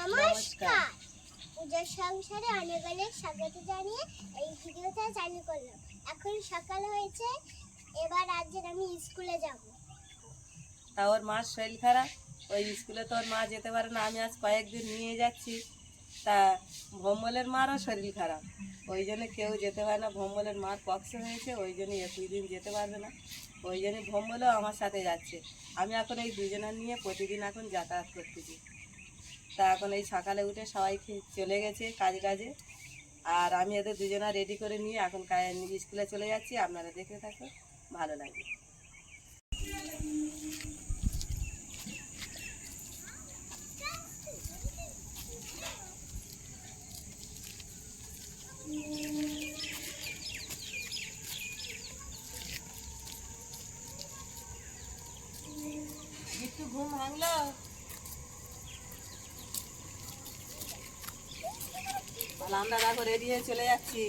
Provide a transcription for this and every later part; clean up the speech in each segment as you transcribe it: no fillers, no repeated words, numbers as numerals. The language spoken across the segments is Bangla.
নমস্কার। পূজার সংসারে অনেক অনেক স্বাগত জানিয়ে এই ভিডিওটা চালু করলাম। এখন সকাল হয়েছে, এবার আজকে আমি স্কুলে যাব। তা ওর মার শরীর খারাপ, ওই স্কুলে তো ওর মা যেতে পারে না, আমি আজ কয়েকদিন নিয়ে যাচ্ছি। তা ভম্বলের মারও শরীর খারাপ, ওই জন্য কেউ যেতে পারে না। ভম্বলের মার পক্স হয়েছে, ওই জন্য 21 দিন যেতে পারবে না। ওই জন্য ভম্বলও আমার সাথে যাচ্ছে। আমি এখন এই দুজনের নিয়ে প্রতিদিন এখন যাতায়াত করতেছি। তা এখন এই সকালে উঠে সবাই চলে গেছে কাজে, আর আমি এদের দুজনা রেডি করে নিয়ে এখন স্কুলে চলে যাচ্ছি। আপনারা দেখে থাকো, ভালো লাগবে। একটু ঘুম ভাঙলো, তাহলে আমরা দেখো রেডি হয়ে চলে যাচ্ছি।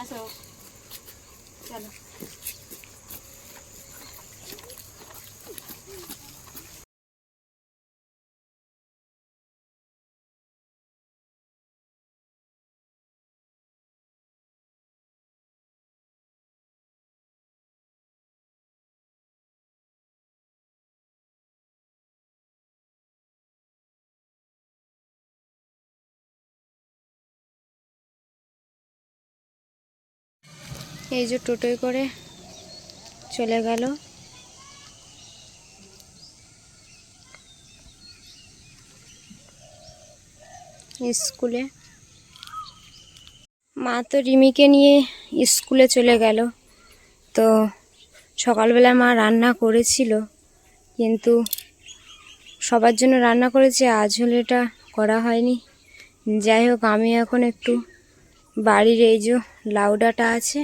আসো, চলো। এই যে টোটোয় করে চলে গেল স্কুলে। মা তো রিমিকে নিয়ে স্কুলে চলে গেল। তো সকালবেলা মা রান্না করেছিল, কিন্তু সবার জন্য রান্না করেছে, আজ হলে এটা করা হয়নি। যাই হোক, আমি এখন একটু বাড়ির এই যে লাউ ডাঁটা আছে,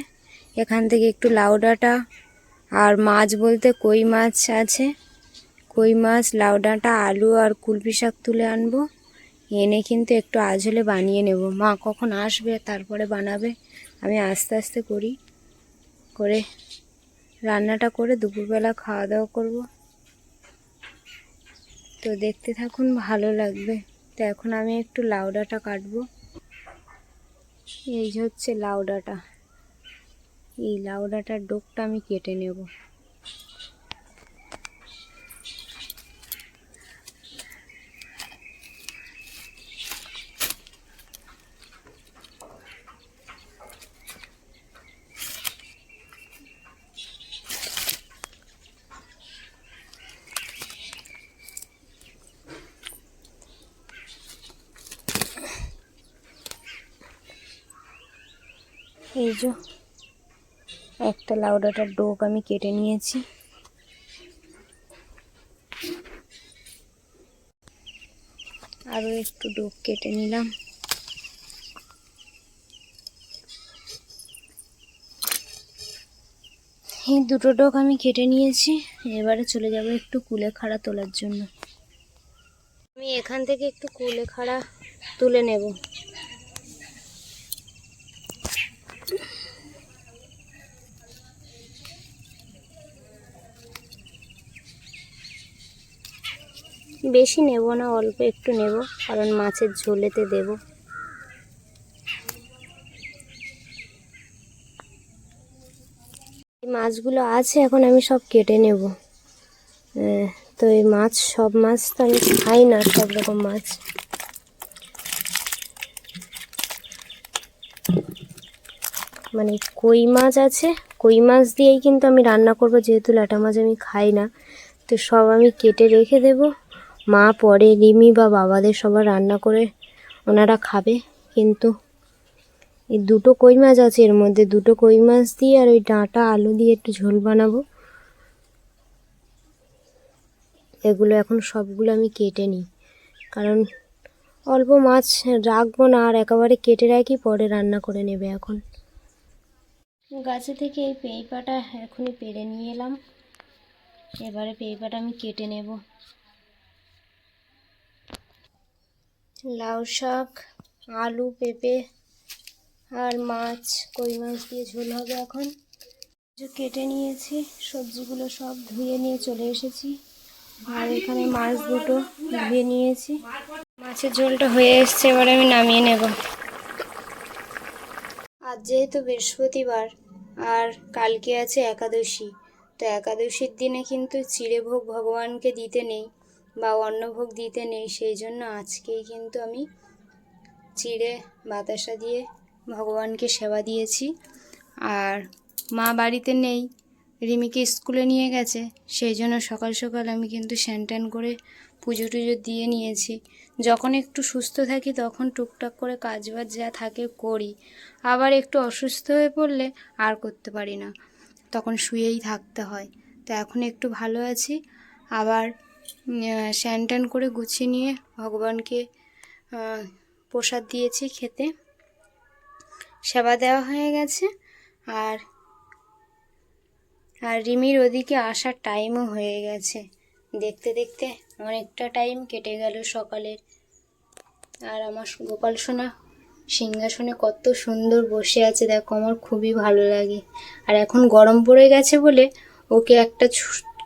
এখান থেকে একটু লাউ ডাঁটা আর মাছ বলতে কই মাছ আছে, কই মাছ, লাউ ডাঁটা, আলু আর কুলপি শাক তুলে আনবো। এনে কিন্তু একটু আজ হলে বানিয়ে নেব। মা কখন আসবে তারপরে বানাবে, আমি আস্তে আস্তে করে রান্নাটা করে দুপুরবেলা খাওয়া দাওয়া করব। তো দেখতে থাকুন, ভালো লাগবে। তো এখন আমি একটু লাউ ডাঁটা কাটবো। এই যে হচ্ছে লাউ ডাঁটা, এই লাউ ডাঁটার ডোকটা আমি কেটে নেব। এই যে একটা লাউ ডাঁটার ডোক আমি কেটে নিয়েছি। আরও একটু ডোক কেটে নিলাম। এই দুটো ডোক আমি কেটে নিয়েছি। এবারে চলে যাব একটু কুলেখাড়া তোলার জন্য। আমি এখান থেকে একটু কুলেখাড়া তুলে নেব। বেশি নেব না, অল্প একটু নেব, কারণ মাছের ঝোলেতে দেব। এই মাছগুলো আছে, এখন আমি সব কেটে নেব। তো এই মাছ, সব মাছ তো আমি খাই না, সব রকম মাছ। মানে কই মাছ আছে, কই মাছ দিয়েই কিন্তু আমি রান্না করব, যেহেতু ল্যাটা মাছ আমি খাই না। তো সব আমি কেটে রেখে দেব। মা পরে রিমি বা বাবাদের সবার রান্না করে ওনারা খাবে। কিন্তু এই দুটো কই মাছ আছে, এর মধ্যে দুটো কই মাছ দিয়ে আর ওই ডাঁটা আলু দিয়ে একটু ঝোল বানাবো। এগুলো এখন সবগুলো আমি কেটে নিই, কারণ অল্প মাছ রাখবো না, আর একেবারে কেটে রাখি, পরে রান্না করে নেবে। এখন গাছে থেকে এই পেঁপেটা এখনই পেড়ে নিয়ে এলাম। এবারে পেঁপেটা আমি কেটে নেব। লাউ শাক, আলু, পেঁপে আর মাছ, কই মাছ দিয়ে ঝোল হবে। এখন যে কেটে নিয়েছি, সবজিগুলো সব ধুয়ে নিয়ে চলে এসেছি। আর এখানে মাছ দুটো ধুয়ে নিয়েছি। মাছের ঝোলটা হয়ে এসছে, এবার আমি নামিয়ে নেব। আজ যেহেতু বৃহস্পতিবার আর কালকে আছে একাদশী, তো একাদশীর দিনে কিন্তু চিড়েভোগ ভগবানকে দিতে নেই বা অন্নভোগ দিতে নেই, সেই জন্য আজকেই কিন্তু আমি চিড়ে বাতাসা দিয়ে ভগবানকে সেবা দিয়েছি। আর মা বাড়িতে নেই, রিমিকে স্কুলে নিয়ে গেছে, সেই জন্য সকাল সকাল আমি কিন্তু স্নান টান করে পুজো টুজো দিয়ে নিয়েছি। যখন একটু সুস্থ থাকি তখন টুকটাক করে কাজবাজ যা থাকে করি, আবার একটু অসুস্থ হয়ে পড়লে আর করতে পারি না, তখন শুয়েই থাকতে হয়। তো এখন একটু ভালো আছি। আবার স্নান টান করে গুছিয়ে নিয়ে ভগবানকে প্রসাদ দিয়েছি খেতে, সেবা দেওয়া হয়ে গেছে। আর রিমির ওদিকে আসার টাইমও হয়ে গেছে, দেখতে দেখতে অনেকটা টাইম কেটে গেল সকালের। আর আমার গোপাল সোনা সিংহাসনে কত সুন্দর বসে আছে দেখো, আমার খুবই ভালো লাগে। আর এখন গরম পড়ে গেছে বলে ওকে একটা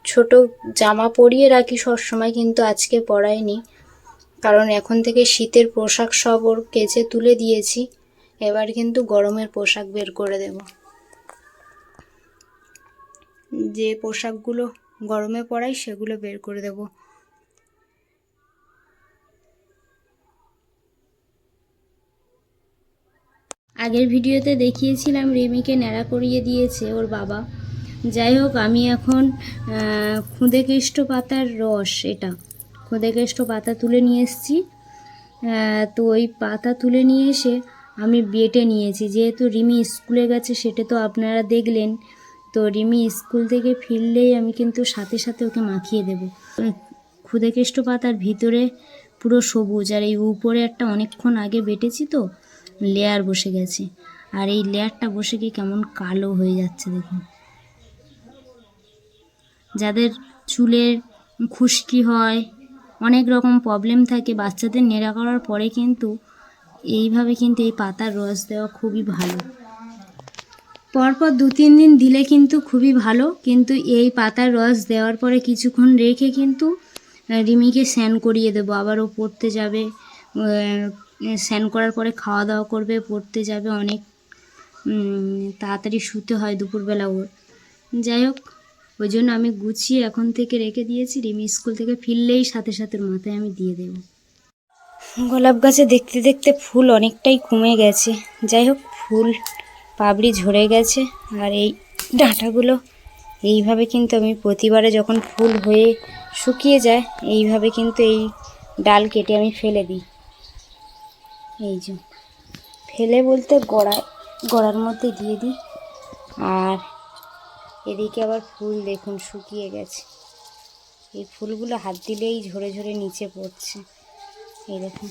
ছোট জামা পরিয়ে রাখি সবসময়, কিন্তু আজকে পরাইনি, কারণ এখন থেকে শীতের পোশাক সব ওর কেচে তুলে দিয়েছি, এবার কিন্তু গরমের পোশাক বের করে দেব। যে পোশাকগুলো গরমে পরাই সেগুলো বের করে দেব। আগের ভিডিওতে দেখিয়েছিলাম রিমিকে ন্যাড়া করিয়ে দিয়েছে ওর বাবা। যাই হোক, আমি এখন খুদেকেষ্ট পাতার রস, এটা খুদেকেষ্ট পাতা তুলে নিয়ে এসেছি। তো ওই পাতা তুলে নিয়ে এসে আমি বেটে নিয়েছি, যেহেতু রিমি স্কুলে গেছে সেটা তো আপনারা দেখলেন। তো রিমি স্কুল থেকে ফিরলেই আমি কিন্তু সাথে সাথে ওকে মাখিয়ে দেব। খুদেকেষ্ট পাতার ভিতরে পুরো সবুজ, আর এই উপরে একটা অনেকক্ষণ আগে বেটেছি তো লেয়ার বসে গেছে, আর এই লেয়ারটা বসে গিয়ে কেমন কালো হয়ে যাচ্ছে দেখুন। যাদের চুলের খুশকি হয়, অনেক রকম প্রবলেম থাকে, বাচ্চাদের নেড়া করার পরে কিন্তু এইভাবে কিন্তু এই পাতার রস দেওয়া খুবই ভালো। পরপর 2-3 দিন দিলে কিন্তু খুবই ভালো, কিন্তু এই পাতার রস দেওয়ার পরে কিছুক্ষণ রেখে কিন্তু রিমিকে স্নান করিয়ে দেবো। আবার ও পড়তে যাবে, স্নান করার পরে খাওয়া দাওয়া করবে, পড়তে যাবে, অনেক তাড়াতাড়ি শুতে হয় দুপুরবেলা ওর। যাই হোক, ওই জন্য আমি গুছিয়ে এখন থেকে রেখে দিয়েছি, রিমি স্কুল থেকে ফিরলেই সাথে সাথে মাথায় আমি দিয়ে দেব। গোলাপ গাছে দেখতে দেখতে ফুল অনেকটাই কমে গেছে। যাই হোক, ফুল পাপড়ি ঝরে গেছে, আর এই ডাঁটাগুলো এইভাবে কিন্তু আমি প্রতিবারে যখন ফুল হয়ে শুকিয়ে যায় এইভাবে কিন্তু এই ডাল কেটে আমি ফেলে দিই। এই যে ফেলে বলতে গড়ার মধ্যে দিয়ে দিই। আর এদিকে আবার ফুল দেখুন শুকিয়ে গেছে, এই ফুলগুলো হাত দিলেই ঝরে ঝরে নিচে পড়ছে, এই দেখুন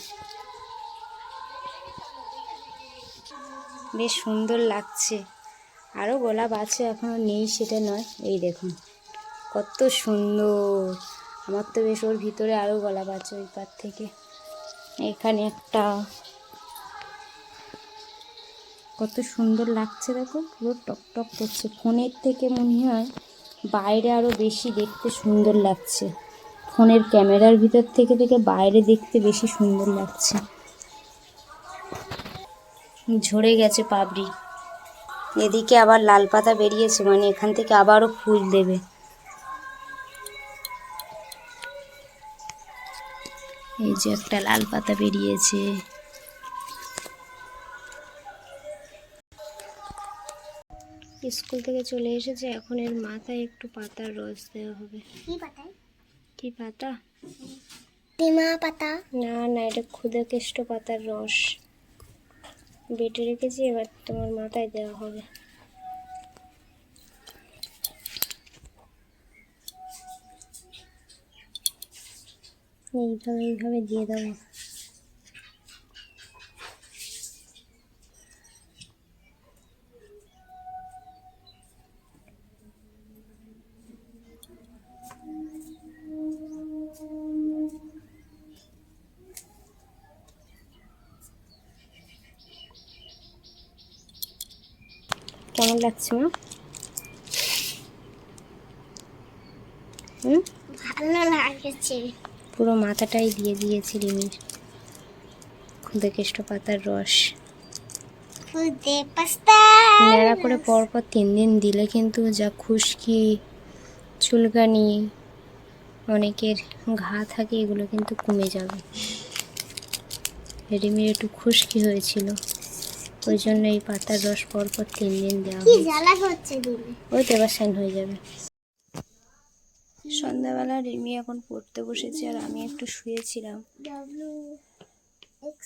বেশ সুন্দর লাগছে। আরও গোলাপ আছে, এখনও নেই সেটা নয়, এই দেখুন কত সুন্দর। আমার তো বেশ ওর ভিতরে আরও গোলাপ আছে ওই পার থেকে। এখানে একটা, কত সুন্দর লাগছে দেখো, পুরো টকটক করছে। ফোনের থেকে মনে হয় বাইরে আরও বেশি দেখতে সুন্দর লাগছে, ফোনের ক্যামেরার ভিতর থেকে বাইরে দেখতে বেশি সুন্দর লাগছে। ঝরে গেছে পাপড়ি, এদিকে আবার লাল পাতা বেরিয়েছে, মানে এখান থেকে আবারও ফুল দেবে। এই যে একটা লাল পাতা বেরিয়েছে। স্কুল থেকে চলে এসেছে, এখন এর মাথায় একটু পাতার রস দেওয়া হবে। কি পাতায়? কি পাতা? নিমা পাতা? না না, এটা খুদেকেষ্ট পাতার রস বেটে রেখেছি, এবার তোমার মাথায় দেওয়া হবে। এইভাবে দিয়ে দেবো। কেমন লাগছে মা? ভালো লাগে। দিচ্ছে। পুরো মাথাটাই দিয়ে দিয়েছি রিমির খুদে কেষ্ট পাতার রস। খুদে পাস্তা নেড়া করে পরপর 3 দিন দিলে কিন্তু যা খুশকি চুলকানি অনেকের ঘা থাকে এগুলো কিন্তু কমে যাবে। রিমির একটু খুশকি হয়েছিল, ওই জন্য এই পাতার রস পরপর 3 দিন দেওয়া কি হয়েছে। জ্বালা করছে দিলে। ওই তো এবার সাইন হয়ে যাবে। সন্ধ্যাবেলা রিমি এখন পড়তে বসেছে আর আমি একটু শুয়েছিলাম। W X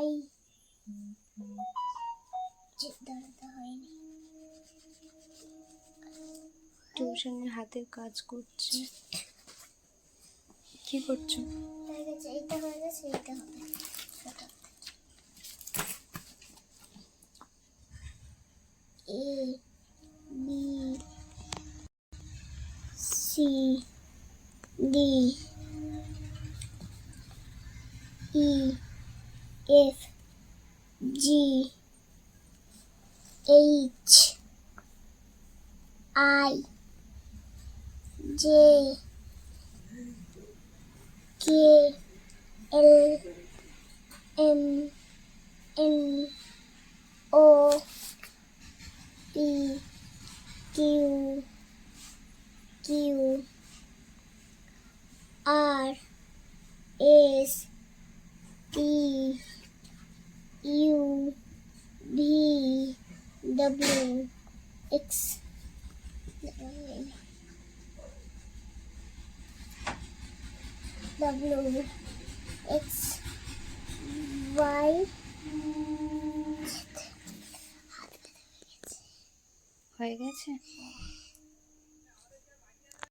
Y দাঁড়াতে হয়নি। টিউশনের হাতের কাজ করছে। কি করছো? হয়ে গেছে, এইটা হয়ে গেছে, এইটা হবে। A B C D E F G H I J K L M N O P Q Q R S T U V W X W X Y হয়ে গেছে।